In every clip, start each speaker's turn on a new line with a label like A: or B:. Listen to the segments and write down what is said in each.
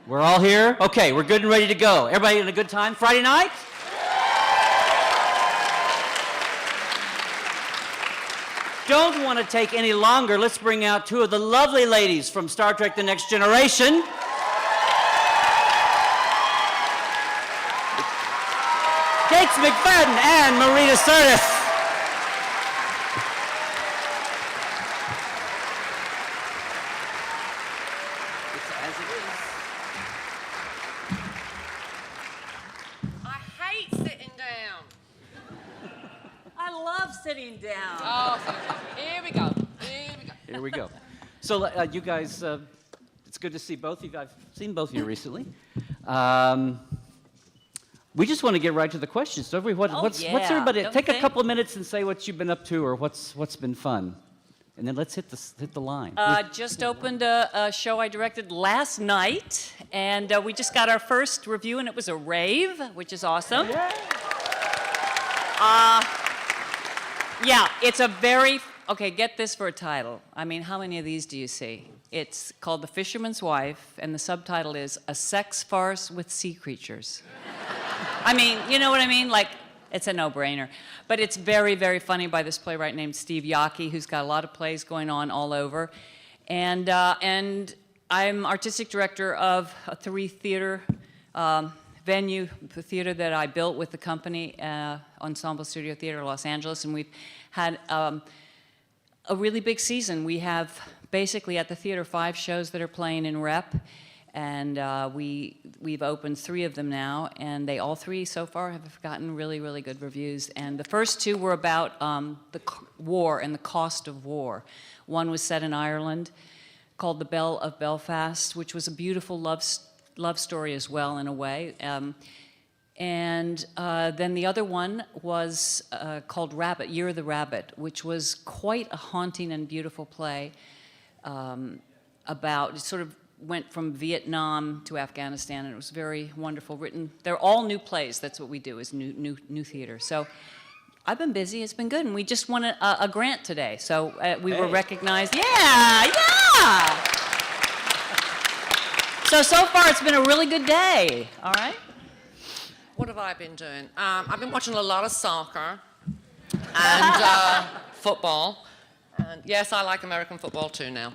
A: We're all here? Okay, we're good and ready to go. Everybody having a good time Friday night? Don't want to take any longer. Let's bring out two of the lovely ladies from Star Trek: The Next Generation. McFadden and Marina Sirtis. It's as it is.
B: I hate sitting down.
C: I love sitting down.
B: Oh, here we go.
A: Here we go. So you guys, it's good to see both of you. I've seen both of you recently. We just want to get right to the questions, don't we? What's everybody? Take a couple of minutes and say what you've been up to or what's been fun, and then let's hit the line.
C: Just opened a show I directed last night, and we just got our first review, and it was a rave, which is awesome.
A: Yeah.
C: Yeah, it's a very okay. Get this for a title. I mean, how many of these do you see? It's called The Fisherman's Wife, and the subtitle is A Sex Farce with Sea Creatures. I mean, you know what I mean? Like, it's a no-brainer. But it's very, very funny by this playwright named Steve Yockey, who's got a lot of plays going on all over. And I'm artistic director of a 3-theater venue, the theater that I built with the company, Ensemble Studio Theater Los Angeles, and we've had a really big season. We have basically at the theater 5 shows that are playing in rep. And we've opened 3 of them now, and they all 3 so far have gotten really, really good reviews. And the first 2 were about the war and the cost of war. One was set in Ireland, called The Belle of Belfast, which was a beautiful love story as well, in a way. And then the other one was called Rabbit, Year of the Rabbit, which was quite a haunting and beautiful play about sort of went from Vietnam to Afghanistan, and it was very wonderful written. They're all new plays. That's what we do, is new theater. So I've been busy. It's been good, and we just won a grant today. So we were recognized. Yeah. So far it's been a really good day. All right.
B: What have I been doing? I've been watching a lot of soccer and football. And yes, I like American football too now.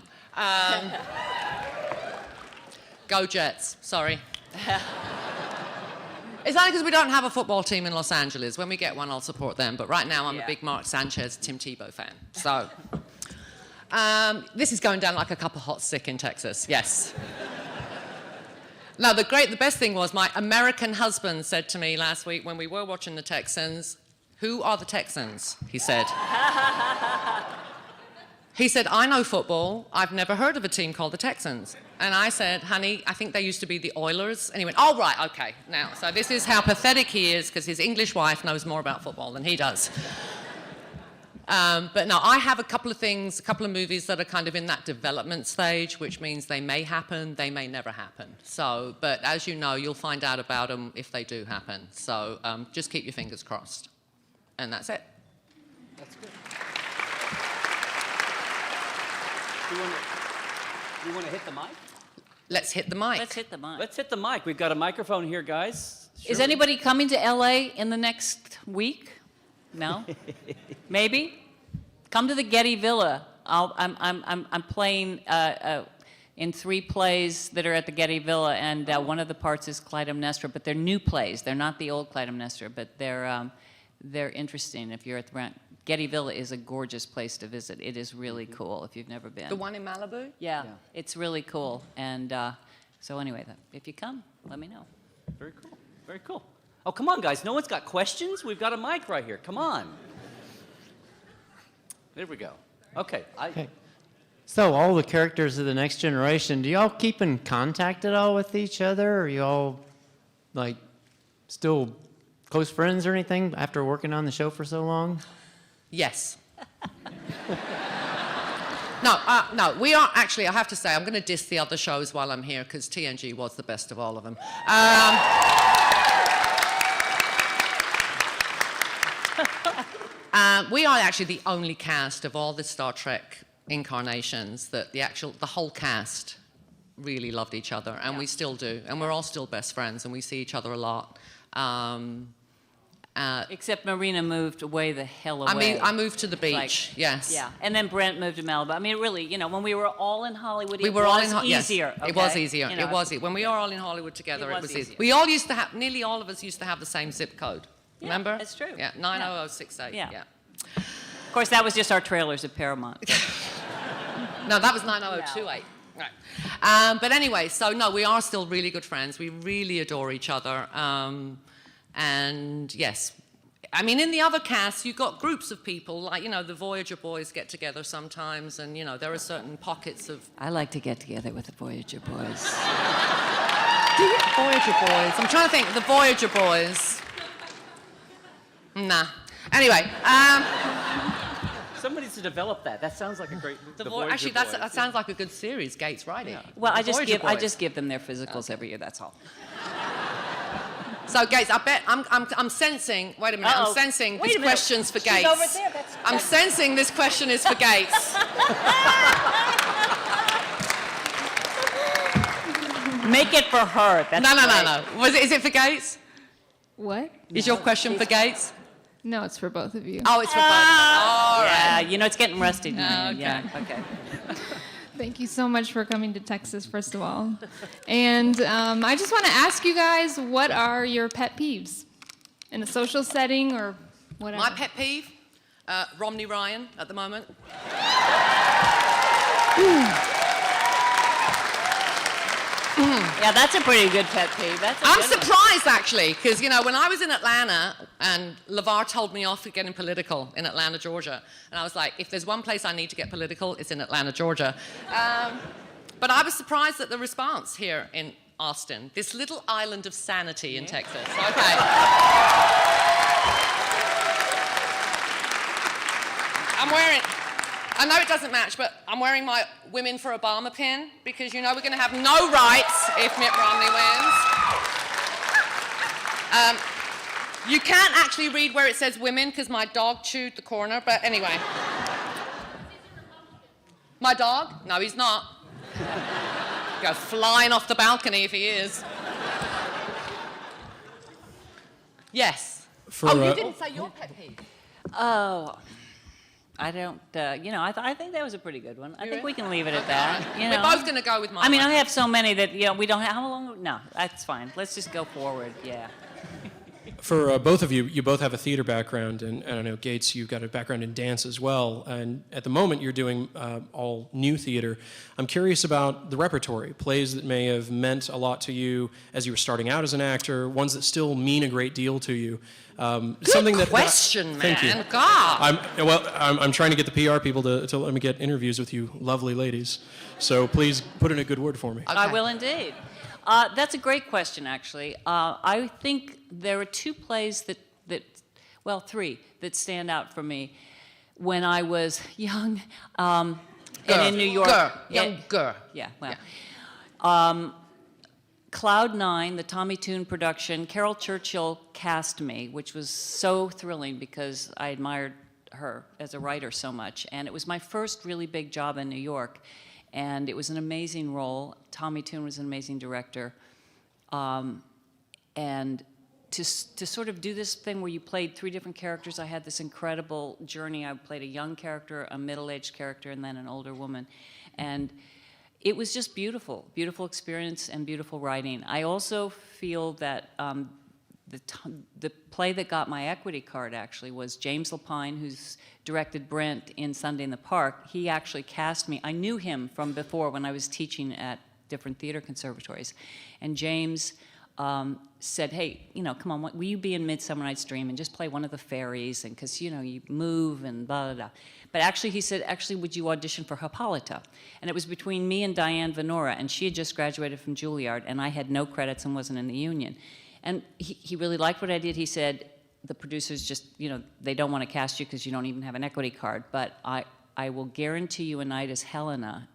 B: Go Jets, sorry. It's only because we don't have a football team in Los Angeles. When we get one, I'll support them. But right now, I'm a big Mark Sanchez, Tim Tebow fan. So this is going down like a cup of hot stick in Texas, yes. Now, the best thing was my American husband said to me last week when we were watching the Texans, "Who are the Texans?" he said. He said, "I know football. I've never heard of a team called the Texans." And I said, "Honey, I think they used to be the Oilers." And he went, "Oh, right, okay." Now, so this is how pathetic he is, because his English wife knows more about football than he does. But no, I have a couple of movies that are kind of in that development stage, which means they may happen, they may never happen. So, but as you know, you'll find out about them if they do happen. So just keep your fingers crossed. And that's it.
A: That's good. You want to hit the mic?
B: Let's hit the mic.
C: Let's hit the mic.
A: Let's hit the mic. We've got a microphone here, guys.
C: Is anybody coming to LA in the next week? No? Maybe? Come to the Getty Villa. I'm playing in 3 plays that are at the Getty Villa, and one of the parts is Clytemnestra, but they're new plays. They're not the old Clytemnestra, but they're interesting. If you're at the Getty Villa is a gorgeous place to visit. It is really cool if you've never been.
B: The one in Malibu?
C: Yeah. It's really cool. And so anyway, if you come, let me know.
A: Very cool. Very cool. Oh, come on, guys. No one's got questions? We've got a mic right here. Come on. There we go. Okay.
D: So all the characters of the Next Generation, do y'all keep in contact at all with each other? Are y'all like still close friends or anything after working on the show for so long?
B: Yes. No, we are actually, I have to say, I'm going to diss the other shows while I'm here because TNG was the best of all of them. We are actually the only cast of all the Star Trek incarnations that the whole cast really loved each other, and we still do, and we're all still best friends, and we see each other a lot.
C: Except Marina moved way the hell away.
B: I moved to the beach, yes.
C: Yeah, and then Brent moved to Malibu. I mean, really, you know, when we were all in Hollywood,
B: It was
C: easier.
B: It was easier.
C: You know,
B: it was easier. When we were all in Hollywood together,
C: it was
B: easier.
C: easier.
B: We all used to have, nearly all of us used to have the same zip code.
C: Yeah,
B: Remember?
C: that's true.
B: Yeah, 90068.
C: Yeah.
B: Yeah.
C: Of course, that was just our trailers at Paramount.
B: No, that was 90028. Right. But anyway, so no, we are still really good friends. We really adore each other. And yes, I mean, in the other casts, you've got groups of people, like, you know, the Voyager boys get together sometimes, and, you know, there are certain pockets of...
C: I like to get together with the Voyager boys.
B: Voyager boys. I'm trying to think, the Voyager boys. Nah. Anyway,
A: Somebody needs to develop that. That sounds like a great.
B: actually, that sounds like a good series, Gates writing.
A: Yeah.
C: Well, I
B: Voyager
C: just give them their physicals every year. That's all.
B: So, Gates, I bet I'm sensing. Wait a minute.
C: Uh-oh.
B: I'm sensing
C: Wait
B: this
C: a minute.
B: question's for
C: She's
B: Gates.
C: over there.
B: I'm sensing this question is for Gates.
C: Make it for her. That's
B: No.
C: great.
B: Is it for Gates?
E: What?
B: Is your question for Gates?
E: No, it's for both of you.
B: Oh, it's for both. All
C: Yeah,
B: right.
C: you know, it's getting rusty.
B: Okay.
C: Yeah, okay.
E: Thank you so much for coming to Texas, first of all. And I just want to ask you guys, what are your pet peeves in a social setting or whatever?
B: My pet peeve, Romney Ryan at the moment.
C: Yeah, that's a pretty good pet peeve.
B: I'm surprised, actually, because, you know, when I was in Atlanta and LeVar told me off for getting political in Atlanta, Georgia, and I was like, if there's one place I need to get political, it's in Atlanta, Georgia. But I was surprised at the response here in Austin, this little island of sanity in Texas. Okay. I'm wearing... I know it doesn't match, but I'm wearing my Women for Obama pin because, you know, we're going to have no rights if Mitt Romney wins. You can't actually read where it says women because my dog chewed the corner, but anyway. My dog? No, he's not. Go flying off the balcony if he is. Yes. You didn't say your pet peeve.
C: Oh, I don't, you know, I think that was a pretty good one. I think we can leave it at that. You know?
B: We're both going to go with mine.
C: I mean, I have so many that, you know, we don't have, how long? No, that's fine. Let's just go forward, yeah.
F: For both of you, you both have a theater background, and I know, Gates, you've got a background in dance as well, and at the moment you're doing all new theater. I'm curious about the repertory, plays that may have meant a lot to you as you were starting out as an actor, ones that still mean a great deal to you.
B: Good question, man.
F: Thank you.
B: God.
F: I'm trying to get the PR people to let me get interviews with you lovely ladies, so please put in a good word for me.
C: I will indeed. That's a great question, actually. I think there are two plays well, three, that stand out for me when I was young and in New York.
B: Younger.
C: Yeah, well. Cloud 9, the Tommy Tune production, Carol Churchill cast me, which was so thrilling because I admired her as a writer so much. And it was my first really big job in New York. And it was an amazing role. Tommy Tune was an amazing director. And to sort of do this thing where you played three different characters, I had this incredible journey. I played a young character, a middle-aged character, and then an older woman. And it was just beautiful, beautiful experience and beautiful writing. I also feel that the play that got my equity card actually was James Lapine, who's directed Brent in Sunday in the Park. He actually cast me. I knew him from before when I was teaching at different theater conservatories. And James said, hey, come on, will you be in Midsummer Night's Dream and just play one of the fairies? And because, you move and blah, blah, blah. But actually, he said, would you audition for Hippolyta? And it was between me and Diane Venora, and she had just graduated from Juilliard, and I had no credits and wasn't in the union. And he really liked what I did. He said, the producers just, they don't want to cast you because you don't even have an equity card, but I will guarantee you a night as Helena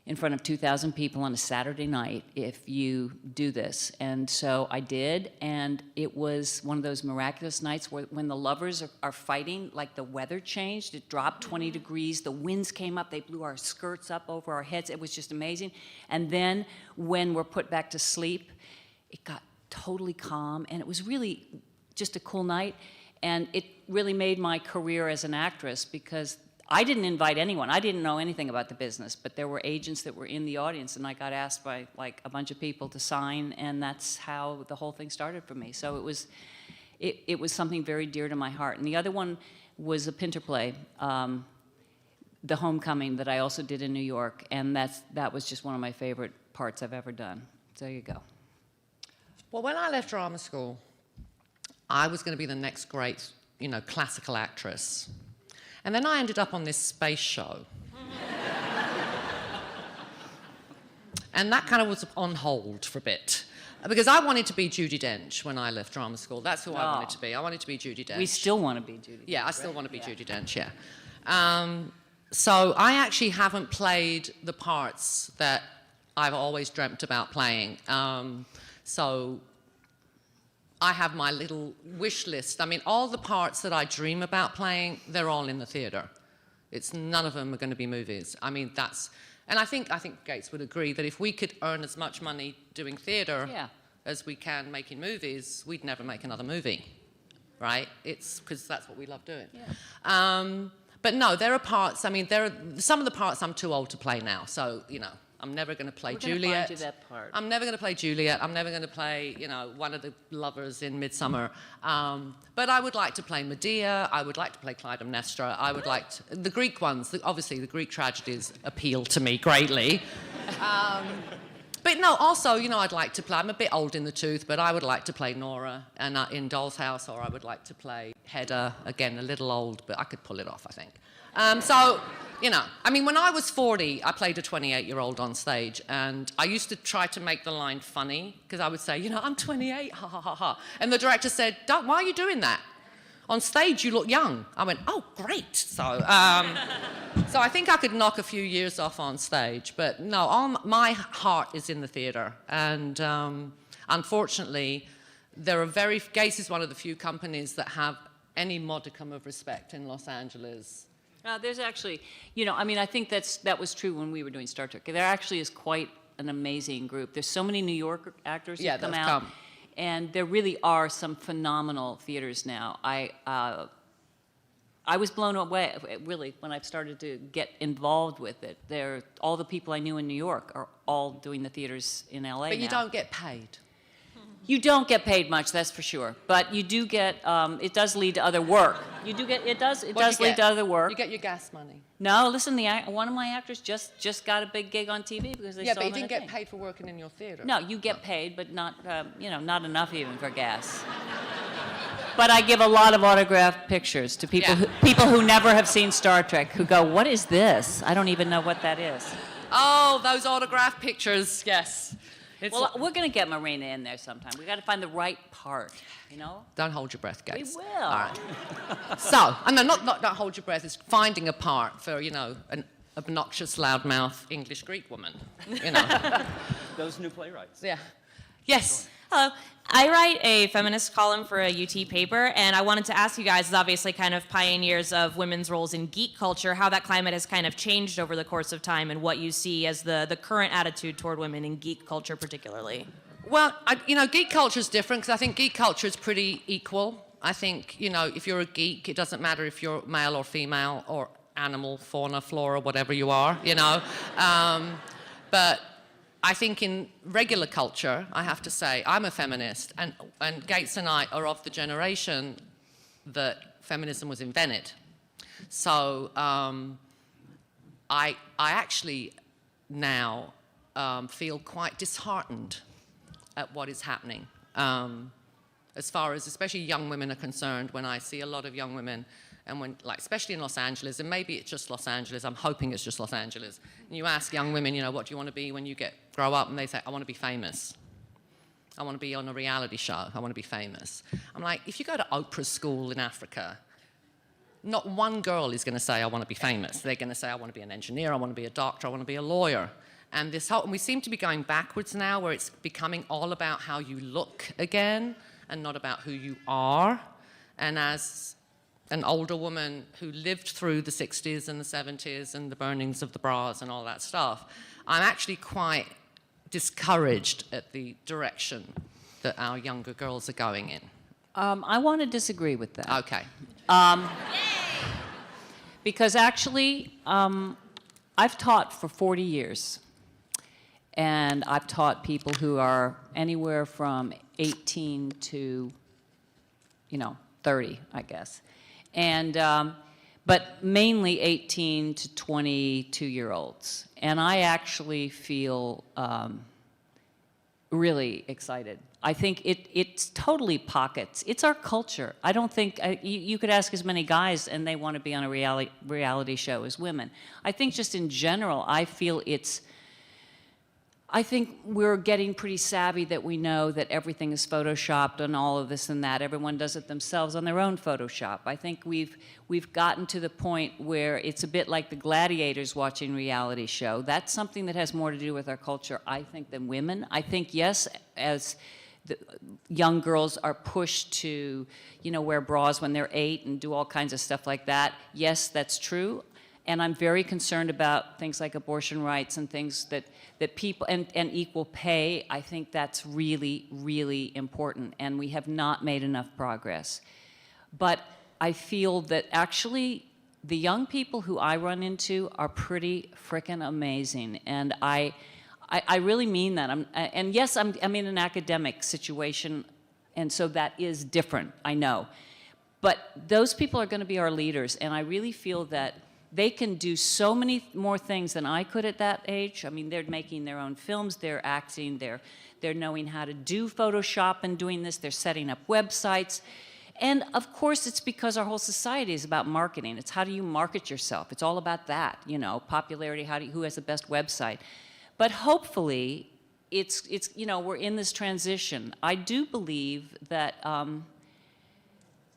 C: in front of 2,000 people on a Saturday night if you do this. And so I did, and it was one of those miraculous nights where when the lovers are fighting, like the weather changed, it dropped 20 degrees, the winds came up, they blew our skirts up over our heads, it was just amazing. And then when we're put back to sleep, it got totally calm, and it was really just a cool night, and it really made my career as an actress because I didn't invite anyone. I didn't know anything about the business, but there were agents that were in the audience, and I got asked by like a bunch of people to sign, and that's how the whole thing started for me. So it was something very dear to my heart. And the other one was a Pinter play, The Homecoming, that I also did in New York, and that was just one of my favorite parts I've ever done. So there you go.
B: Well, when I left drama school, I was going to be the next great, classical actress. And then I ended up on this space show. And that kind of was on hold for a bit. Because I wanted to be Judi Dench when I left drama school. That's who I wanted to be. I wanted to be Judi Dench.
C: We still want to be Judi Dench.
B: Yeah, I still want to be Judi Dench, yeah. So I actually haven't played the parts that I've always dreamt about playing. So I have my little wish list. I mean, all the parts that I dream about playing, they're all in the theatre. None of them are going to be movies. I mean, and I think Gates would agree that if we could earn as much money doing theatre as we can making movies, we'd never make another movie, right? It's because that's what we love doing. Yeah. But no, there are parts. I mean, some of the parts I'm too old to play now. So I'm never going to play Juliet.
C: Find you that part.
B: I'm never going to play Juliet. I'm never going to play, one of the lovers in Midsummer. But I would like to play Medea. I would like to play Clytemnestra. I would like to, the Greek ones. Obviously, the Greek tragedies appeal to me greatly. But no, also, I'd like to play. I'm a bit old in the tooth, but I would like to play Nora in Doll's House, or I would like to play Hedda. Again, a little old, but I could pull it off, I think. I mean, when I was 40, I played a 28-year-old on stage, and I used to try to make the line funny, because I would say, I'm 28, ha, ha, ha, ha. And the director said, why are you doing that? On stage, you look young. I went, oh, great. So I think I could knock a few years off on stage, but no, my heart is in the theatre. And unfortunately, Gates is one of the few companies that have any modicum of respect in Los Angeles.
C: There's actually, I think that was true when we were doing Star Trek. There actually is quite an amazing group. There's so many New York actors that come out. And there really are some phenomenal theaters now. I was blown away, really, when I started to get involved with it. All the people I knew in New York are all doing the theaters in LA now.
B: But you don't get paid.
C: You don't get paid much, that's for sure. But you do get, it does lead to other work. It does lead to other work.
B: You get your gas money.
C: No, listen, one of my actors just got a big gig on TV because they saw him.
B: Yeah, but you didn't get paid for working in your theatre.
C: No, you get paid, but not, not enough even for gas. But I give a lot of autographed pictures to people who never have seen Star Trek, who go, what is this? I don't even know what that is.
B: Oh, those autographed pictures, yes.
C: Well, we're going to get Marina in there sometime. We've got to find the right part,
B: Don't hold your breath, Gates.
C: We will.
B: All right. So, no, not don't hold your breath. It's finding a part for, an obnoxious, loudmouth English Greek woman.
A: Those new playwrights.
B: Yeah. Yes.
G: Hello. I write a feminist column for a UT paper, and I wanted to ask you guys, as obviously kind of pioneers of women's roles in geek culture, how that climate has kind of changed over the course of time and what you see as the current attitude toward women in geek culture particularly.
B: Well, geek culture is different because I think geek culture is pretty equal. I think, if you're a geek, it doesn't matter if you're male or female or animal, fauna, flora, whatever you are, But I think in regular culture, I have to say, I'm a feminist, and Gates and I are of the generation that feminism was invented. So I actually now feel quite disheartened at what is happening. As far as especially young women are concerned, when I see a lot of young women, and when, like, especially in Los Angeles, and maybe it's just Los Angeles, I'm hoping it's just Los Angeles, and you ask young women, you know, what do you want to be when you grow up? And they say, I want to be famous. I want to be on a reality show. I want to be famous. I'm like, if you go to Oprah school in Africa, not one girl is going to say, I want to be famous. They're going to say, I want to be an engineer, I want to be a doctor, I want to be a lawyer. And and we seem to be going backwards now, where it's becoming all about how you look again and not about who you are. And as an older woman who lived through the 60s and the 70s and the burnings of the bras and all that stuff, I'm actually quite discouraged at the direction that our younger girls are going in.
C: I want to disagree with that.
B: Okay.
C: Because actually, I've taught for 40 years. And I've taught people who are anywhere from 18 to, 30, I guess. And, but mainly 18 to 22-year-olds. And I actually feel really excited. I think it's totally pockets. It's our culture. I don't think, you could ask as many guys and they want to be on a reality show as women. I think just in general, I think we're getting pretty savvy that we know that everything is photoshopped and all of this and that. Everyone does it themselves on their own Photoshop. I think we've gotten to the point where it's a bit like the gladiators watching reality show. That's something that has more to do with our culture, I think, than women. I think, yes, as the young girls are pushed to, wear bras when they're 8 and do all kinds of stuff like that. Yes, that's true. And I'm very concerned about things like abortion rights and things that people, and equal pay. I think that's really, really important, and we have not made enough progress. But I feel that actually the young people who I run into are pretty frickin' amazing, and I really mean that. And yes, I'm in an academic situation, and so that is different, I know. But those people are going to be our leaders, and I really feel that they can do so many more things than I could at that age. I mean, they're making their own films, they're acting, they're knowing how to do Photoshop and doing this, they're setting up websites. And of course, it's because our whole society is about marketing. It's how do you market yourself? It's all about that, popularity, who has the best website. But hopefully, it's we're in this transition. I do believe that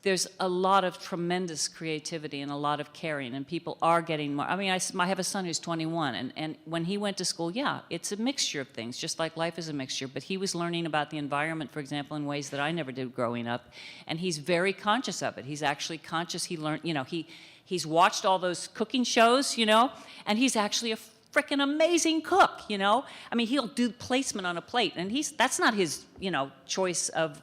C: there's a lot of tremendous creativity and a lot of caring, and people are getting more. I mean, I have a son who's 21, and when he went to school, yeah, it's a mixture of things, just like life is a mixture, but he was learning about the environment, for example, in ways that I never did growing up, and he's very conscious of it. He's actually conscious. He learned, he's watched all those cooking shows, and he's actually a frickin' amazing cook, I mean, he'll do placement on a plate, and that's not his, choice of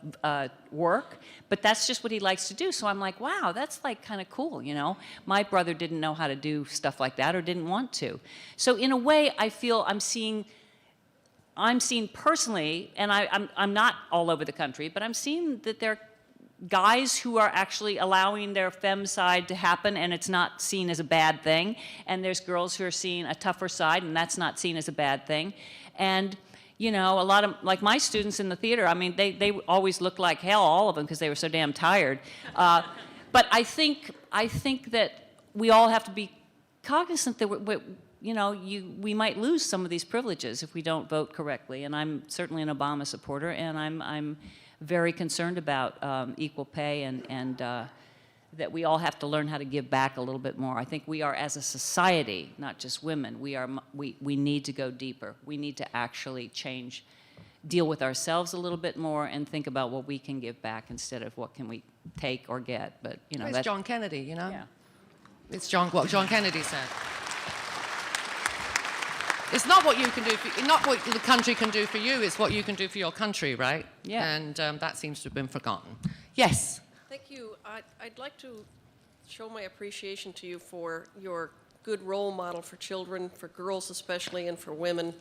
C: work, but that's just what he likes to do. So I'm like, wow, that's like kind of cool, My brother didn't know how to do stuff like that or didn't want to. So in a way, I feel I'm seeing personally, and I'm not all over the country, but I'm seeing that there are guys who are actually allowing their femme side to happen, and it's not seen as a bad thing. And there's girls who are seeing a tougher side, and that's not seen as a bad thing. And, a lot of, like my students in the theater, I mean, they always looked like hell, all of them, because they were so damn tired. But I think that we all have to be cognizant that we might lose some of these privileges if we don't vote correctly. And I'm certainly an Obama supporter, and I'm very concerned about equal pay and that we all have to learn how to give back a little bit more. I think we are, as a society, not just women, we need to go deeper. We need to actually deal with ourselves a little bit more and think about what we can give back instead of what can we take or get. But,
B: It's John Kennedy,
C: Yeah.
B: It's what John Kennedy said. It's not what you can do, not what the country can do for you, it's what you can do for your country, right?
C: Yeah.
B: And that seems to have been forgotten. Yes?
H: Thank you. I'd like to show my appreciation to you for your good role model for children, for girls especially, and for women.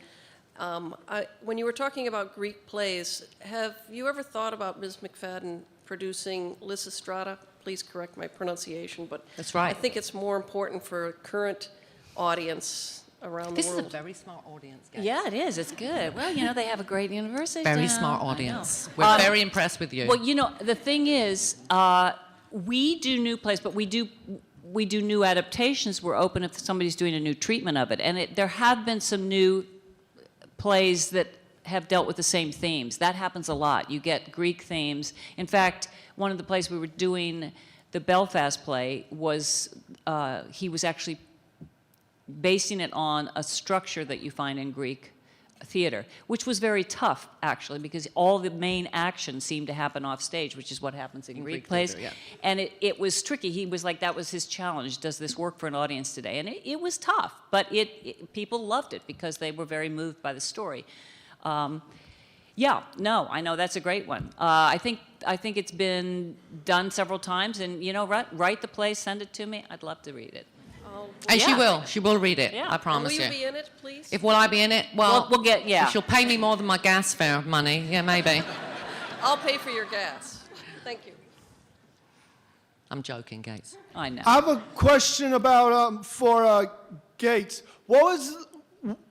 H: When you were talking about Greek plays, have you ever thought about Ms. McFadden producing Lysistrata? Please correct my pronunciation, but
B: that's right.
H: I think it's more important for a current audience around
B: This
H: the
B: is a
H: world.
B: very smart audience, guys.
C: Yeah, it is. It's good. Well, they have a great university.
B: Very
C: down.
B: smart
C: I know.
B: audience. We're very impressed with you.
C: Well, the thing is, we do new plays, but we do new adaptations. We're open if somebody's doing a new treatment of it. And there have been some new plays that have dealt with the same themes. That happens a lot. You get Greek themes. In fact, one of the plays we were doing, the Belfast play, was he was actually basing it on a structure that you find in Greek theater, which was very tough, actually, because all the main action seemed to happen off stage, which is what happens in Greek plays.
B: theater, yeah.
C: And it was tricky. He was like, that was his challenge. Does this work for an audience today? And it was tough, but people loved it because they were very moved by the story. Yeah, no, I know that's a great one. I think it's been done several times, and write the play, send it to me. I'd love to read it.
B: And
C: Yeah.
B: she will read it,
C: Yeah.
B: I promise
H: Will
B: you.
H: you be in it, please?
B: Will I be in it? Well,
C: We'll get, yeah.
B: if she'll pay me more than my gas fare money, yeah, maybe.
H: I'll pay for your gas. Thank you.
B: I'm joking, Gates.
C: I know.
I: I have a question about for Gates. What was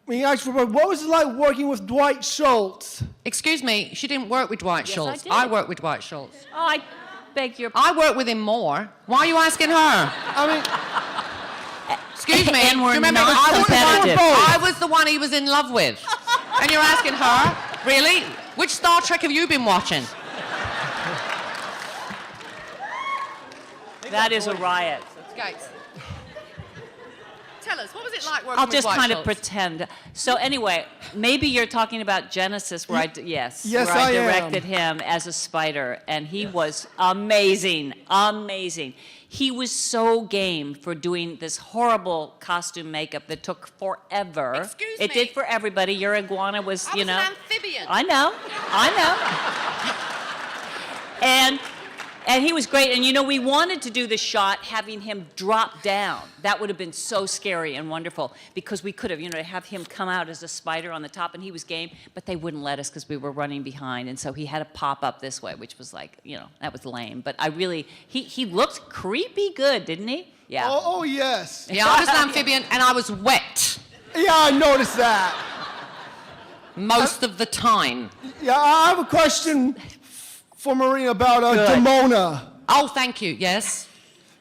I: it like working with Dwight Schultz?
B: Excuse me, she didn't work with Dwight
C: Yes,
B: Schultz.
C: I did.
B: worked with Dwight Schultz.
C: Oh, I beg your
B: I work with him more. Why are you asking her?
I: I mean,
B: Excuse me.
C: And we're
B: do you remember
C: not
B: I was the one-
C: competitive.
B: I was the one he was in love with. And you're asking her? Really? Which Star Trek have you been watching?
C: That is a riot.
B: Gates. Tell us, what was it like working
C: I'll
B: with
C: just
B: Dwight
C: kind of
B: Schultz?
C: pretend. So anyway, maybe you're talking about Genesis, where
I: Yes,
C: where
I: I
C: I
I: am.
C: directed him as a spider, and he was amazing, amazing. He was so game for doing this horrible costume makeup that took forever.
B: Excuse
C: It
B: me.
C: did for everybody. Your iguana was,
B: I was an amphibian.
C: I know. And he was great. And we wanted to do the shot having him drop down. That would have been so scary and wonderful because we could have, have him come out as a spider on the top, and he was game, but they wouldn't let us because we were running behind. And so he had to pop up this way, which was like, that was lame. But he looked creepy good, didn't he? Yeah.
I: oh yes.
B: Yeah, I was an amphibian and I was wet
I: Yeah, I noticed that.
B: most of the time.
I: Yeah, I have a question for Marina about Demona.
B: Oh, thank you. Yes.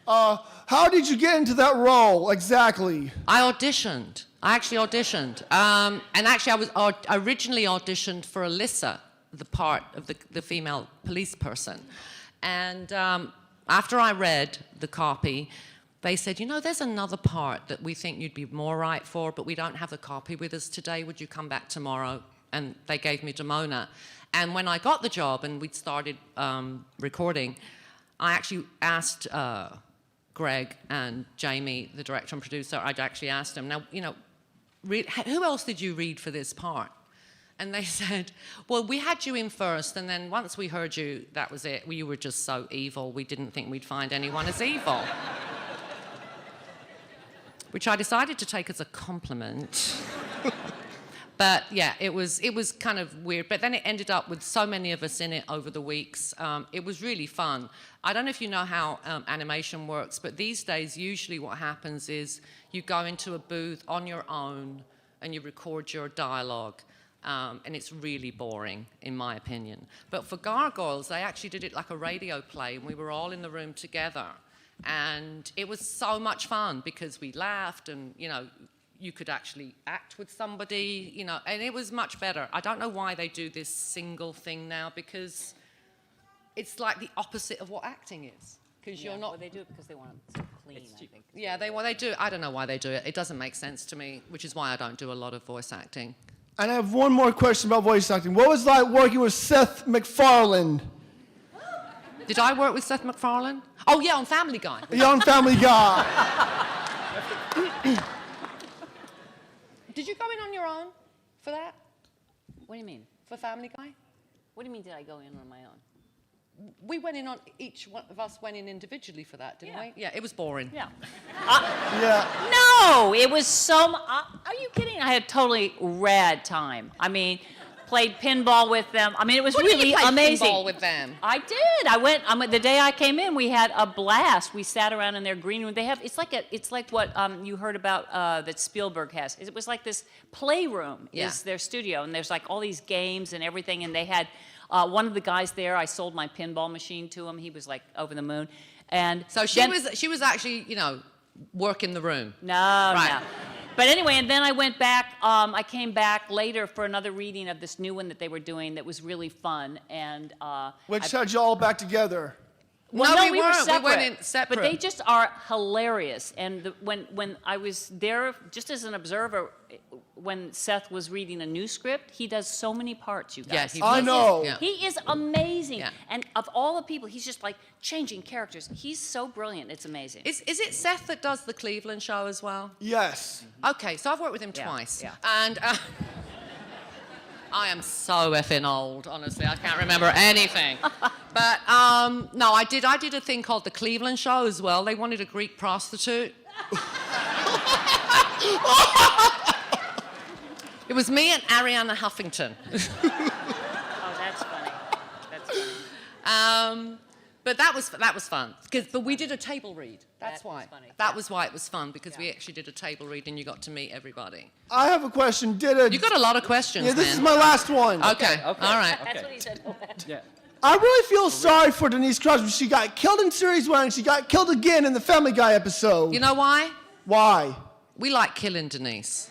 I: How did you get into that role exactly?
B: I auditioned. I actually auditioned. And actually, I originally auditioned for Alyssa, the part of the female police person. And after I read the copy, they said, there's another part that we think you'd be more right for, but we don't have the copy with us today. Would you come back tomorrow? And they gave me Demona. And when I got the job and we'd started recording, I actually asked Greg and Jamie, the director and producer, I'd actually asked them, now, who else did you read for this part? And they said, well, we had you in first, and then once we heard you, that was it. You were just so evil, we didn't think we'd find anyone as evil. Which I decided to take as a compliment. But yeah, it was kind of weird. But then it ended up with so many of us in it over the weeks. It was really fun. I don't know if you know how animation works, but these days, usually what happens is you go into a booth on your own and you record your dialogue. And it's really boring, in my opinion. But for Gargoyles, they actually did it like a radio play, and we were all in the room together. And it was so much fun because we laughed and, you could actually act with somebody, and it was much better. I don't know why they do this single thing now, because it's like the opposite of what acting is. Because you're not.
C: Well, they do it because they want it so clean, I think.
B: Yeah, they do. I don't know why they do it. It doesn't make sense to me, which is why I don't do a lot of voice acting.
I: And I have one more question about voice acting. What was it like working with Seth MacFarlane?
B: Did I work with Seth MacFarlane? Oh yeah, on Family Guy.
I: Young Family Guy.
B: Did you go in on your own for that?
C: What do you mean?
B: For Family Guy?
C: What do you mean, did I go in on my own?
B: We went in on, each one of us went in individually for that, didn't
C: Yeah.
B: we? Yeah, it was boring.
C: Yeah.
I: Yeah.
C: No, it was so. Are you kidding? I had a totally rad time. I mean, played pinball with them. I mean, it was
B: What did
C: really
B: you play
C: amazing.
B: pinball with them?
C: I did. The day I came in, we had a blast. We sat around in their green room. They have, it's like what you heard about that Spielberg has. It was like this playroom is their studio, and there's like all these games and everything, and they had one of the guys there, I sold my pinball machine to him. He was like over the moon. And
B: So she was actually, working the room.
C: No. But anyway, and then I went back, I came back later for another reading of this new one that they were doing that was really fun. And
I: Which had you all back together?
C: well,
B: No, we
C: were
B: weren't. We
C: separate.
B: went in separate.
C: But they just are hilarious. And when I was there, just as an observer, when Seth was reading a new script, he does so many parts, you guys.
B: Yes, he
I: I
B: does.
I: know.
B: Yeah.
C: He is amazing.
B: Yeah.
C: And of all the people, he's just like changing characters. He's so brilliant. It's amazing.
B: Is it Seth that does the Cleveland show as well?
I: Yes.
B: Okay, so I've worked with him
C: Yeah,
B: twice.
C: yeah.
B: And I am so effing old, honestly. I can't remember anything. But no, I did a thing called the Cleveland show as well. They wanted a Greek prostitute. It was me and Ariana Huffington.
C: Oh, that's funny. That's funny.
B: But that was fun. But we did a table read. That's
C: That
B: why.
C: was funny.
B: That was why it was fun, because we actually did a table read and you got to meet everybody.
I: I have a question.
B: You got a lot of questions,
I: Yeah, this
B: man.
I: is my last one.
B: Okay.
A: Okay.
B: All right.
C: That's what he said.
A: Yeah.
I: I really feel sorry for Denise Crosby. She got killed in series 1 and she got killed again in the Family Guy episode.
B: You know why?
I: Why?
B: We like killing Denise.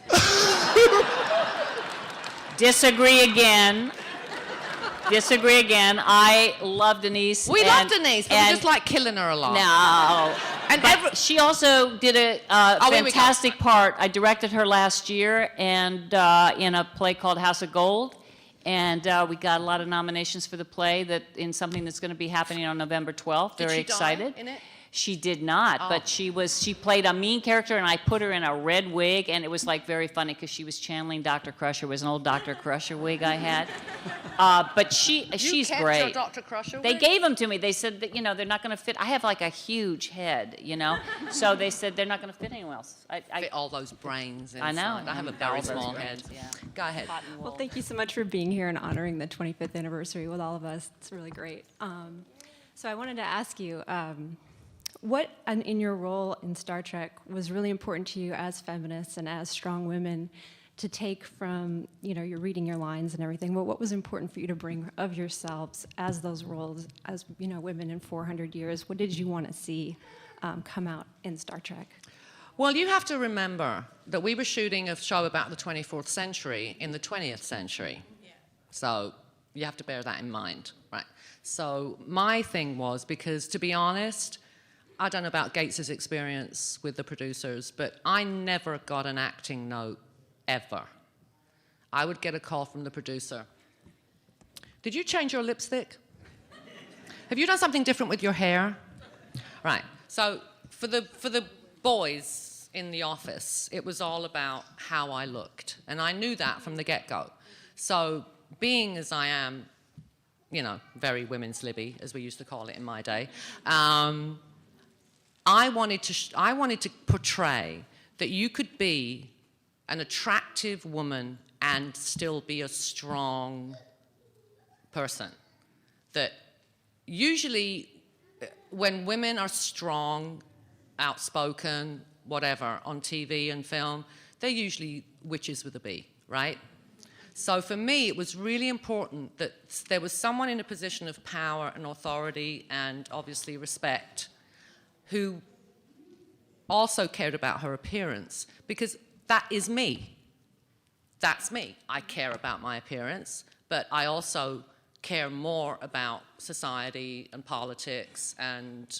C: Disagree again. I love Denise.
B: We love Denise, but we just like killing her a lot.
C: No.
B: And
C: But she also did a
B: Oh, here we go.
C: fantastic part. I directed her last year and in a play called House of Gold. And we got a lot of nominations for the play in something that's going to be happening on November 12th.
B: Did
C: Very
B: she
C: excited.
B: die in it?
C: She did not,
B: Oh.
C: but she played a mean character, and I put her in a red wig, and it was like very funny because she was channeling Dr. Crusher. It was an old Dr. Crusher wig I had. But she's
B: kept
C: great.
B: your Dr. Crusher
C: They
B: wig?
C: gave them to me. They said that they're not going to fit. I have like a huge head, so they said they're not going to fit anyone else.
B: Fit all those brains inside.
C: I know.
B: I have a
C: All
B: very
C: those
B: small
C: brains,
B: head.
C: yeah.
B: Go ahead.
C: Cotton wool.
J: Well, thank you so much for being here and honoring the 25th anniversary with all of us. It's really great. So I wanted to ask you, what in your role in Star Trek was really important to you as feminists and as strong women to take from, you're reading your lines and everything, but what was important for you to bring of yourselves as those roles, as, women in 400 years? What did you want to see come out in Star Trek?
B: Well, you have to remember that we were shooting a show about the 24th century in the 20th century. Yeah. So you have to bear that in mind, right? So my thing was, because to be honest, I don't know about Gates's experience with the producers, but I never got an acting note, ever. I would get a call from the producer. Did you change your lipstick? Have you done something different with your hair? Right. So for the boys in the office, it was all about how I looked. And I knew that from the get-go. So being as I am, very women's libby, as we used to call it in my day, I wanted to portray that you could be an attractive woman and still be a strong person. That usually when women are strong, outspoken, whatever, on TV and film, they're usually witches with a B, right? So for me, it was really important that there was someone in a position of power and authority and obviously respect who also cared about her appearance, because that is me. That's me. I care about my appearance, but I also care more about society and politics and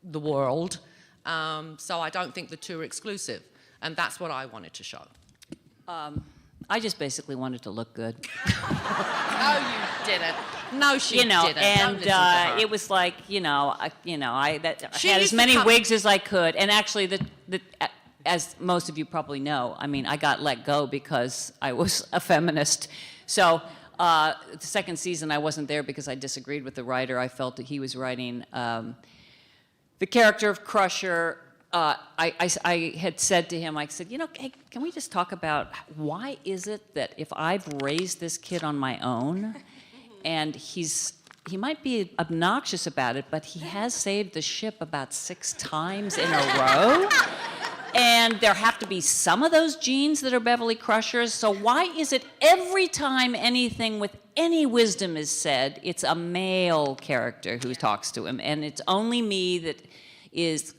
B: the world. So I don't think the two are exclusive. And that's what I wanted to show.
C: I just basically wanted to look good.
B: No, you didn't. No, she didn't. Don't
C: And
B: listen to her.
C: it was like, I
B: She
C: had
B: used
C: as
B: to
C: many
B: come-
C: wigs as I could. And actually, as most of you probably know, I got let go because I was a feminist. So the second season, I wasn't there because I disagreed with the writer. I felt that he was writing the character of Crusher I had said to him, I said, hey, can we just talk about why is it that if I've raised this kid on my own, and he might be obnoxious about it, but he has saved the ship about 6 times in a row. And there have to be some of those genes that are Beverly Crushers. So why is it every time anything with any wisdom is said, it's a male character who talks to him, and it's only me that is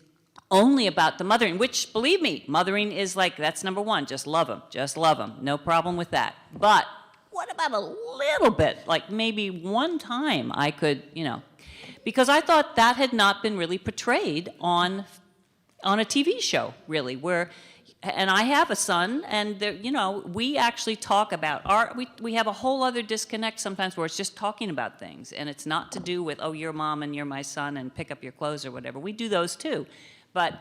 C: only about the mothering, which, believe me, mothering is like, that's number one. Just love him, no problem with that. But what about a little bit, like maybe one time I could, because I thought that had not been really portrayed on a TV show, really, and I have a son, and we actually talk about we have a whole other disconnect sometimes where it's just talking about things, and it's not to do with, oh, you're mom and you're my son and pick up your clothes or whatever. We do those too, but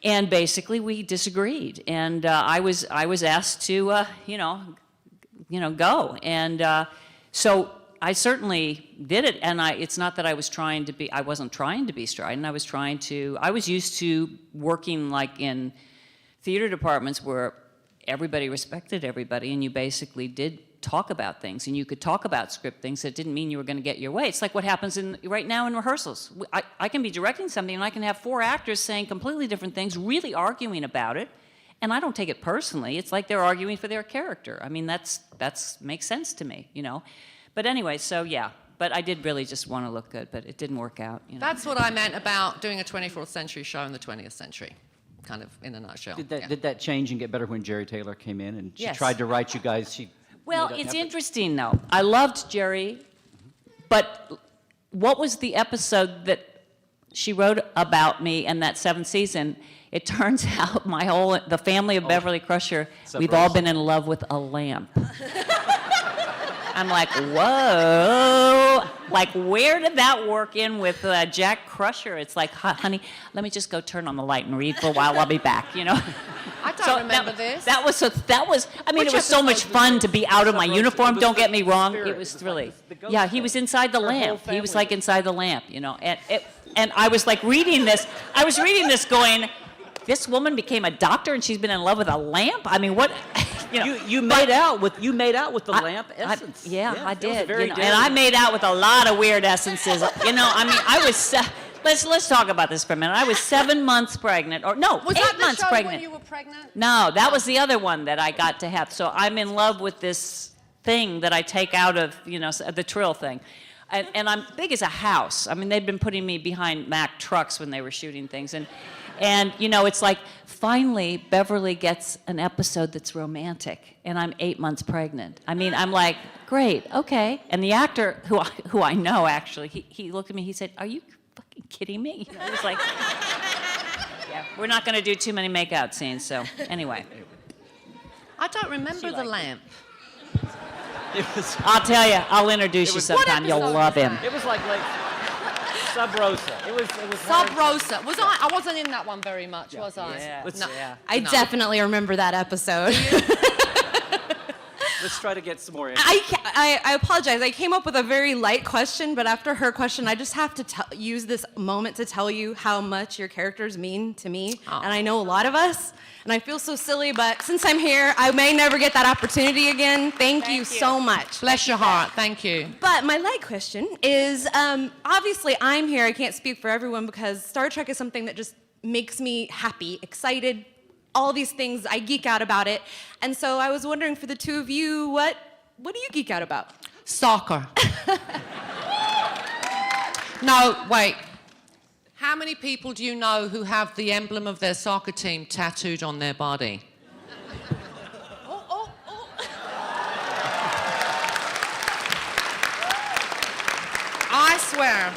C: and basically we disagreed, and I was asked to go, and so I certainly did it, and it's not that I wasn't trying to be strident. I was used to working like in theater departments where everybody respected everybody, and you basically did talk about things, and you could talk about script things that didn't mean you were going to get your way. It's like what happens right now in rehearsals. I can be directing something, and I can have 4 actors saying completely different things, really arguing about it, and I don't take it personally. It's like they're arguing for their character. I mean, that's makes sense to me, But anyway, so yeah. But I did really just want to look good, but it didn't work out.
B: That's what I meant about doing a 24th century show in the 20th century, kind of in a nutshell.
A: Did that change and get better when Jerry Taylor came in and she
C: Yes.
A: tried to write you guys?
C: Well, it's interesting, though. I loved Jerry, but what was the episode that she wrote about me in that 7th season? It turns out the family of Beverly Crusher, we've all been in love with a lamp. I'm like, whoa. Like, where did that work in with Jack Crusher? It's like, honey, let me just go turn on the light and read for a while. I'll be back,
B: I don't remember this.
C: It was so much fun to be out of my uniform, don't get me wrong. It was really, yeah, he was inside the lamp. He was like inside the lamp, and I was like reading this. I was reading this going, this woman became a doctor and she's been in love with a lamp? I mean, what?
A: You made out with the lamp essence.
C: I did.
A: Very
C: and I made out with a lot of weird essences. I was. Let's talk about this for a minute. I was 7 months pregnant, was 8 months pregnant.
B: When you were pregnant?
C: No, that was the other one that I got to have. So I'm in love with this thing that I take out of the Trill thing. And I'm big as a house. I mean, they'd been putting me behind Mack trucks when they were shooting things. And it's like, finally, Beverly gets an episode that's romantic, and I'm 8 months pregnant. I mean, I'm like, great, okay. And the actor, who I know, actually, he looked at me, he said, are you fucking kidding me? He was like, yeah, we're not going to do too many make-out scenes, so anyway.
B: I don't remember the lamp.
C: I'll tell you, I'll introduce you sometime. You'll love him.
A: It was like Sub Rosa. It was
B: Sub Rosa. I wasn't in that one very much, was I?
C: Yeah.
B: No.
K: I definitely remember that episode.
A: Let's try to get some more.
K: I apologize. I came up with a very light question, but after her question, I just have to use this moment to tell you how much your characters mean to me.
B: Oh.
K: And I know a lot of us, and I feel so silly, but since I'm here, I may never get that opportunity again. Thank you so much.
B: Bless your heart. Thank you.
K: But my light question is, obviously I'm here, I can't speak for everyone because Star Trek is something that just makes me happy, excited, all these things, I geek out about it. And so I was wondering for the two of you, what do you geek out about?
B: Soccer. No, wait. How many people do you know who have the emblem of their soccer team tattooed on their body? I swear,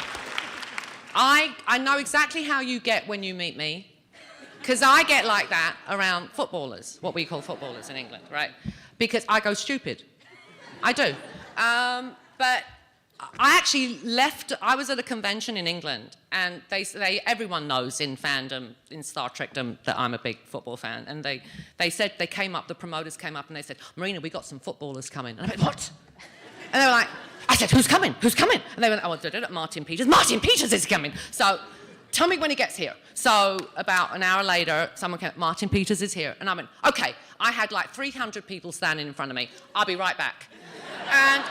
B: I know exactly how you get when you meet me, because I get like that around footballers, what we call footballers in England, right? Because I go stupid. I do. But I actually I was at a convention in England, and everyone knows in fandom, in Star Trekdom, that I'm a big football fan. And they said, the promoters came up and they said, Marina, we got some footballers coming. And I went, what? And they were like, I said, who's coming? Who's coming? And they went, oh, Martin Peters. Martin Peters is coming. So tell me when he gets here. So about an hour later, someone came, Martin Peters is here. And I went, okay. I had like 300 people standing in front of me. I'll be right back. And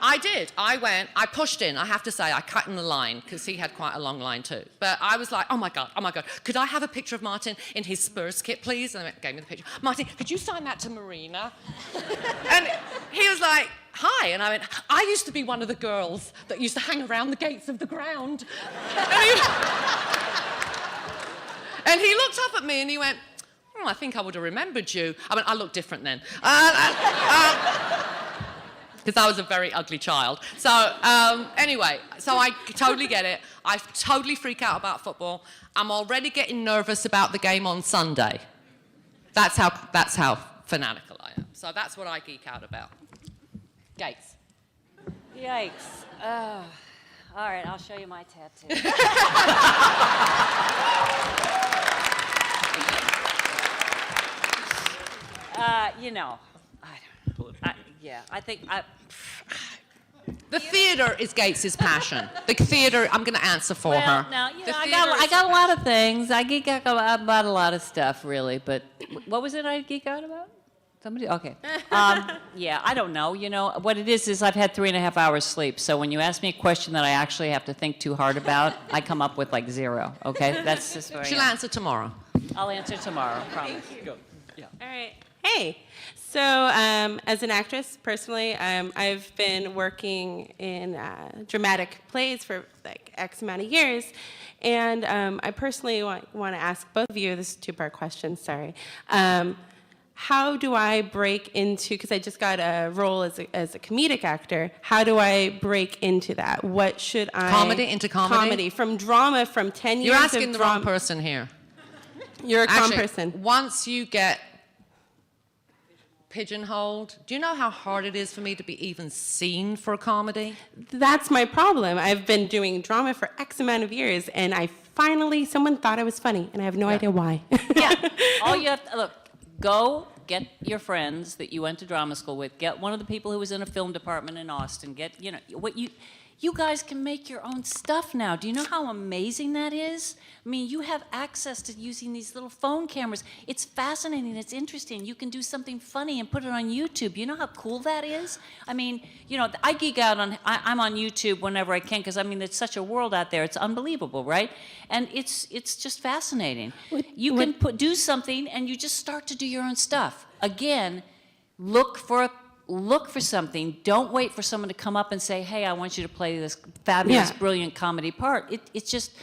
B: I did. I went, I pushed in. I have to say, I cut in the line because he had quite a long line too. But I was like, oh my God. Could I have a picture of Martin in his Spurs kit, please? And they gave me the picture. Martin, could you sign that to Marina? And he was like, hi. And I went, I used to be one of the girls that used to hang around the gates of the ground. And he looked up at me and he went, oh, I think I would have remembered you. I mean, I look different then. Because I was a very ugly child. So anyway, so I totally get it. I totally freak out about football. I'm already getting nervous about the game on Sunday. That's how fanatical I am. So that's what I geek out about. Gates.
C: Yikes. All right, I'll show you my tattoo. You know, I think
B: the theater is Gates' passion. The theater, I'm going to answer for her.
C: Now, you know, I got a lot of things. I geek out about a lot of stuff, really. But what was it I geek out about? Somebody? Okay. Yeah, I don't know. You know, what it is I've had 3.5 hours sleep. So when you ask me a question that I actually have to think too hard about, I come up with like 0. Okay? That's just where
B: She'll answer tomorrow.
C: I'll answer tomorrow, promise.
L: Go. Yeah. All right. Hey. So as an actress, personally, I've been working in dramatic plays for like X amount of years. And I personally want to ask both of you, this is a two-part question, sorry. How do I break into, because I just got a role as a comedic actor, how do I break into that? What should I...
B: Comedy into comedy?
L: Comedy, from drama, from 10 years
B: You're
L: of
B: asking the wrong person here.
L: You're a calm
B: Actually,
L: person.
B: Once you get pigeonholed, do you know how hard it is for me to be even seen for a comedy?
L: That's my problem. I've been doing drama for X amount of years, and someone thought I was funny, and I have no idea why.
C: Yeah. All you have to, look, go get your friends that you went to drama school with. Get one of the people who was in a film department in Austin. Get, you know, what you guys can make your own stuff now. Do you know how amazing that is? I mean, you have access to using these little phone cameras. It's fascinating. It's interesting. You can do something funny and put it on YouTube. You know how cool that is? I mean, you know, I geek out on, I'm on YouTube whenever I can because, I mean, it's such a world out there. It's unbelievable, right? And it's just fascinating. You can do something and you just start to do your own stuff. Again, look for something. Don't wait for someone to come up and say, hey, I want you to play this fabulous, brilliant comedy part. It's just,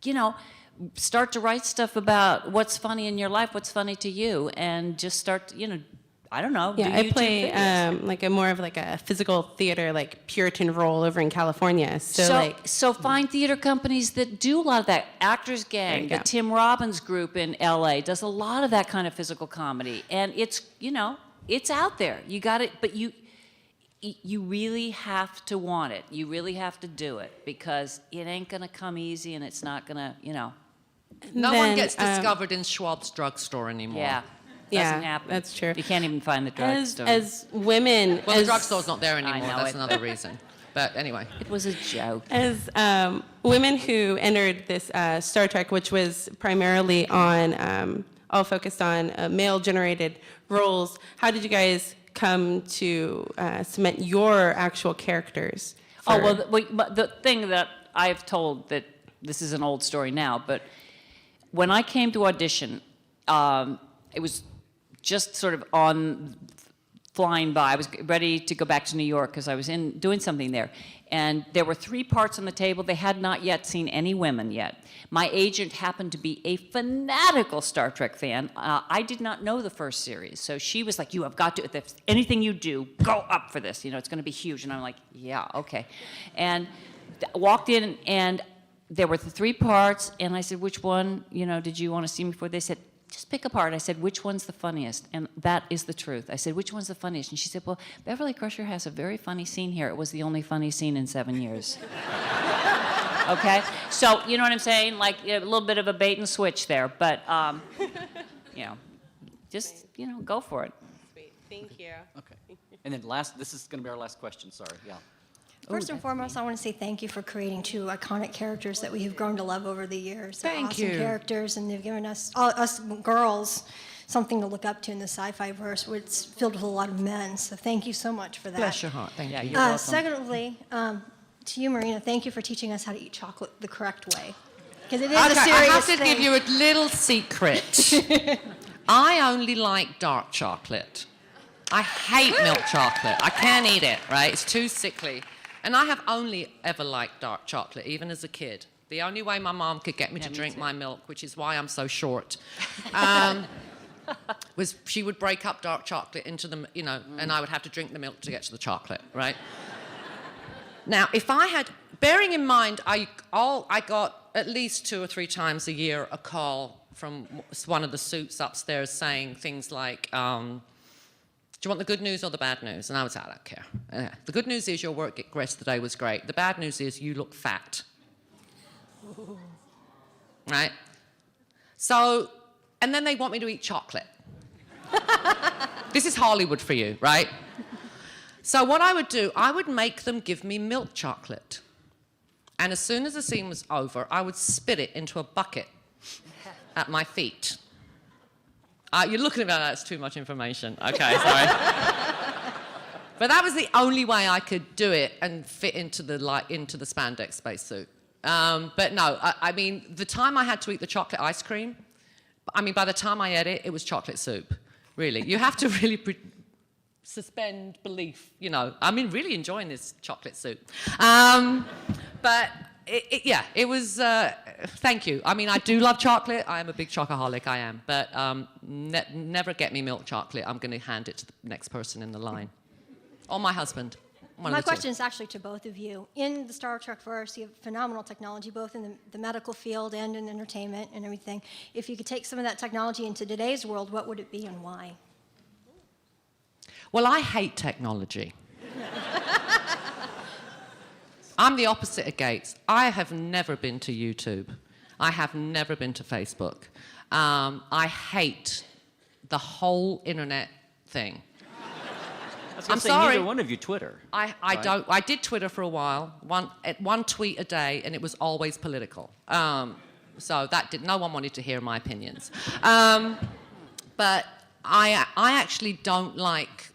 C: you know, start to write stuff about what's funny in your life, what's funny to you, and just start, you know, I don't know.
L: Yeah, I play like more of a physical theater, like Puritan role over in California. So
C: find theater companies that do a lot of that. Actors Gang, the Tim Robbins group in LA does a lot of that kind of physical comedy. And it's, you know, it's out there. You got it, but you really have to want it. You really have to do it because it ain't going to come easy and it's not going to, you know.
B: No one gets discovered in Schwab's drugstore anymore.
C: Yeah. Doesn't happen.
L: That's true.
C: You can't even find the drugstore.
L: As women...
B: Well, the drugstore's not there anymore. That's another reason. But anyway.
C: It was a joke.
L: As women who entered this Star Trek, which was primarily on, all focused on male-generated roles, how did you guys come to cement your actual characters?
C: The thing that I've told, that this is an old story now, but when I came to audition, it was just sort of flying by. I was ready to go back to New York because I was doing something there. And there were 3 parts on the table. They had not yet seen any women yet. My agent happened to be a fanatical Star Trek fan. I did not know the first series. So she was like, you have got to, if anything you do, go up for this. You know, it's going to be huge. And I'm like, yeah, okay. And walked in, and there were the 3 parts. And I said, which one, you know, did you want to see me for? They said, just pick a part. I said, which one's the funniest? And that is the truth. I said, which one's the funniest? And she said, well, Beverly Crusher has a very funny scene here. It was the only funny scene in 7 years. Okay? So, you know what I'm saying? Like, a little bit of a bait and switch there. But, you know, just, you know, go for it.
L: Sweet. Thank you.
A: Okay. And then this is going to be our last question. Sorry. Yeah.
M: First and foremost, I want to say thank you for creating two iconic characters that we have grown to love over the years. They're
B: Thank
M: awesome
B: you.
M: characters, and they've given us girls, something to look up to in the sci-fi verse, where it's filled with a lot of men. So thank you so much for that.
B: Bless your heart. Thank you.
A: You're welcome.
M: Secondly, to you, Marina, thank you for teaching us how to eat chocolate the correct way. Because it is
B: Okay,
M: a serious
B: I have to
M: thing.
B: give you a little secret. I only like dark chocolate. I hate milk chocolate. I can't eat it, right? It's too sickly. And I have only ever liked dark chocolate, even as a kid. The only way my mom could get me to drink my milk, which is why I'm so short, was she would break up dark chocolate into the, and I would have to drink the milk to get to the chocolate, right? Now, if I had, bearing in mind, I got at least 2 or 3 times a year a call from one of the suits upstairs saying things like, do you want the good news or the bad news? And I was like, I don't care. The good news is your work rest of the day was great. The bad news is you look fat. Right? So, and then they want me to eat chocolate. This is Hollywood for you, right? So what I would do, I would make them give me milk chocolate. And as soon as the scene was over, I would spit it into a bucket at my feet. You're looking at me like that's too much information. Okay, sorry. But that was the only way I could do it and fit into the spandex spacesuit. But no, I mean, the time I had to eat the chocolate ice cream, by the time I ate it, it was chocolate soup. Really, you have to really suspend belief. I'm really enjoying this chocolate soup. But it was. Thank you. I do love chocolate. I am a big chocoholic. I am. But never get me milk chocolate. I'm going to hand it to the next person in the line, or my husband.
M: My question is actually to both of you. In the Star Trek verse, you have phenomenal technology, both in the medical field and in entertainment and everything. If you could take some of that technology into today's world, what would it be and why?
B: Well, I hate technology. I'm the opposite of Gates. I have never been to YouTube. I have never been to Facebook. I hate the whole internet thing.
A: I'm
B: sorry.
A: Neither one of you Twitter.
B: I don't. I did Twitter for a while. One tweet a day, and it was always political. So no one wanted to hear my opinions. But I actually don't like.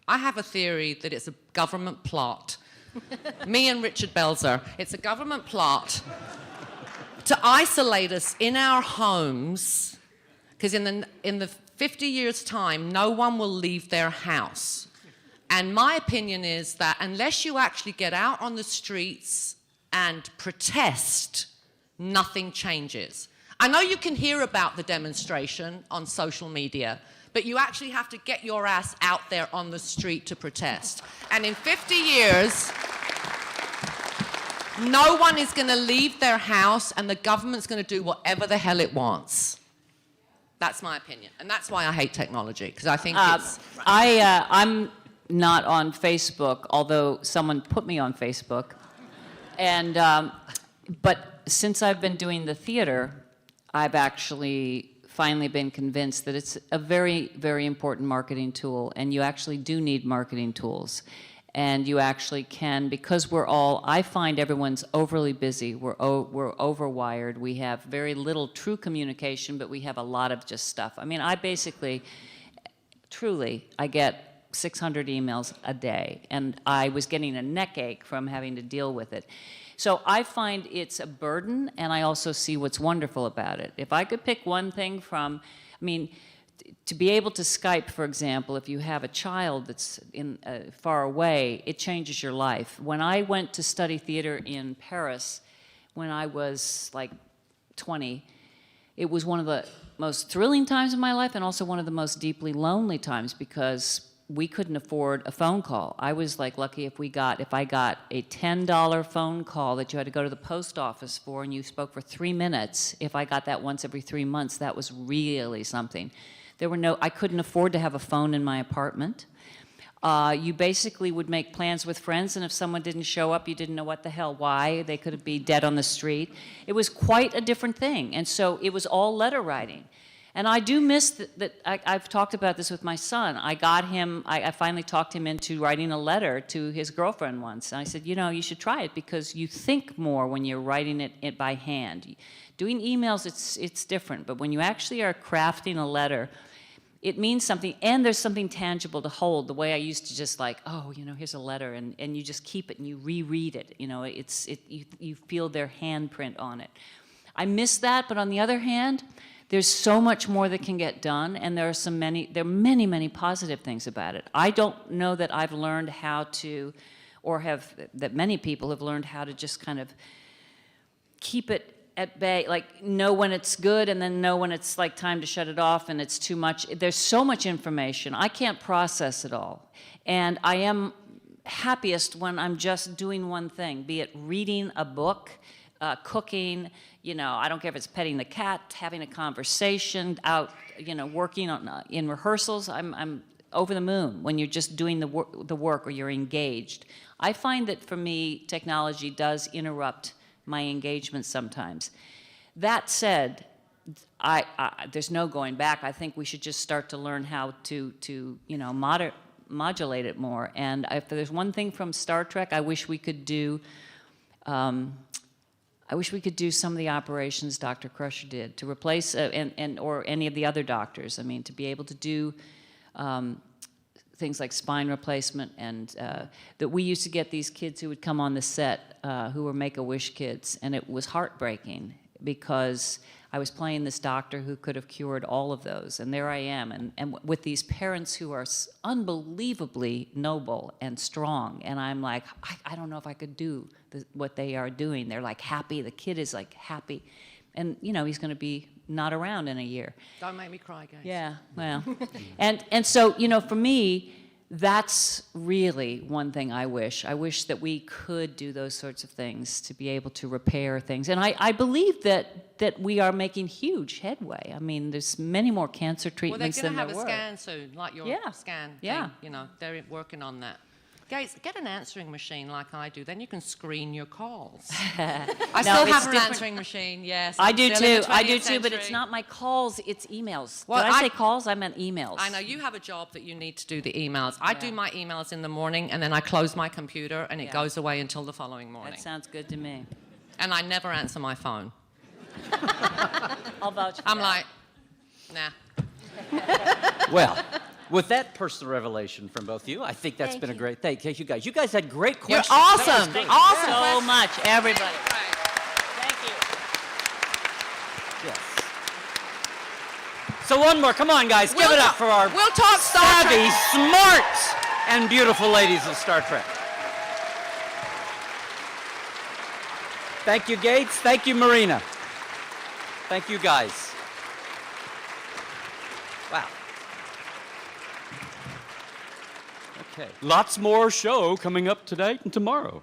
B: I have a theory that it's a government plot. Me and Richard Belzer. It's a government plot to isolate us in our homes, because in the 50 years' time, no one will leave their house. And my opinion is that unless you actually get out on the streets and protest, nothing changes. I know you can hear about the demonstration on social media, but you actually have to get your ass out there on the street to protest. And in 50 years, no one is going to leave their house, and the government's going to do whatever the hell it wants. That's my opinion. And that's why I hate technology, because I think
C: I'm not on Facebook, although someone put me on Facebook. And, but since I've been doing the theater, I've actually finally been convinced that it's a very, very important marketing tool, and you actually do need marketing tools. And you actually can, because I find everyone's overly busy, we're overwired, we have very little true communication, but we have a lot of just stuff. I basically, truly, I get 600 emails a day, and I was getting a neck ache from having to deal with it. So I find it's a burden, and I also see what's wonderful about it. If I could pick one thing from, to be able to Skype, for example, if you have a child that's far away, it changes your life. When I went to study theater in Paris, when I was like 20, it was one of the most thrilling times of my life, and also one of the most deeply lonely times, because we couldn't afford a phone call. I was like lucky if I got a $10 phone call that you had to go to the post office for, and you spoke for 3 minutes. If I got that once every 3 months, that was really something. I couldn't afford to have a phone in my apartment. You basically would make plans with friends, and if someone didn't show up, you didn't know what the hell, why. They could be dead on the street. It was quite a different thing, and so it was all letter writing. And I do miss that I've talked about this with my son. I finally talked him into writing a letter to his girlfriend once. And I said, you should try it because you think more when you're writing it by hand. Doing emails, it's different. But when you actually are crafting a letter, it means something, and there's something tangible to hold. The way I used to just here's a letter, and you just keep it and you reread it. You feel their handprint on it. I miss that, but on the other hand, there's so much more that can get done, and there are many, many positive things about it. I don't know that I've learned how to, that many people have learned how to just kind of keep it at bay, like know when it's good and then know when it's like time to shut it off and it's too much. There's so much information. I can't process it all. And I am happiest when I'm just doing one thing, be it reading a book, cooking, I don't care if it's petting the cat, having a conversation, out, working in rehearsals. I'm over the moon when you're just doing the work or you're engaged. I find that for me, technology does interrupt my engagement sometimes. That said, there's no going back. I think we should just start to learn how to modulate it more. And if there's one thing from Star Trek, I wish we could do. I wish we could do some of the operations Dr. Crusher did to replace or any of the other doctors. I mean, to be able to do things like spine replacement, and that we used to get these kids who would come on the set who were Make-A-Wish kids, and it was heartbreaking because I was playing this doctor who could have cured all of those, and there I am, and with these parents who are unbelievably noble and strong, and I'm like, I don't know if I could do what they are doing. They're like happy, the kid is like happy, and he's going to be not around in a year.
B: Don't make me cry, guys.
C: Yeah, well, and so, for me, that's really one thing I wish. I wish that we could do those sorts of things to be able to repair things. And I believe that we are making huge headway. I mean, there's many more cancer treatments than there were.
B: Well, they're going to have a scan soon, like your scan thing. They're working on that. Guys, get an answering machine like I do. Then you can screen your calls. I still have an answering machine, yes.
C: I do too, but it's not my calls, it's emails. Well, Did I say calls? I meant emails.
B: I know, you have a job that you need to do the emails. I do my emails in the morning, and then I close my computer, and it goes away until the following morning.
C: That sounds good to me.
B: And I never answer my phone.
C: I'll vouch for
B: I'm
C: that.
B: like, nah.
A: Well, with that personal revelation from both of you, I think that's been a great thing. Thank you guys. You guys had great questions.
B: You're awesome.
C: Awesome. So much, everybody. Thank you. Yes.
A: So one more. Come on, guys. Give it up for our
B: We'll talk Star
A: savvy,
B: Trek.
A: smart, and beautiful ladies of Star Trek. Thank you, Gates. Thank you, Marina. Thank you, guys. Wow. Okay. Lots more show coming up today and tomorrow.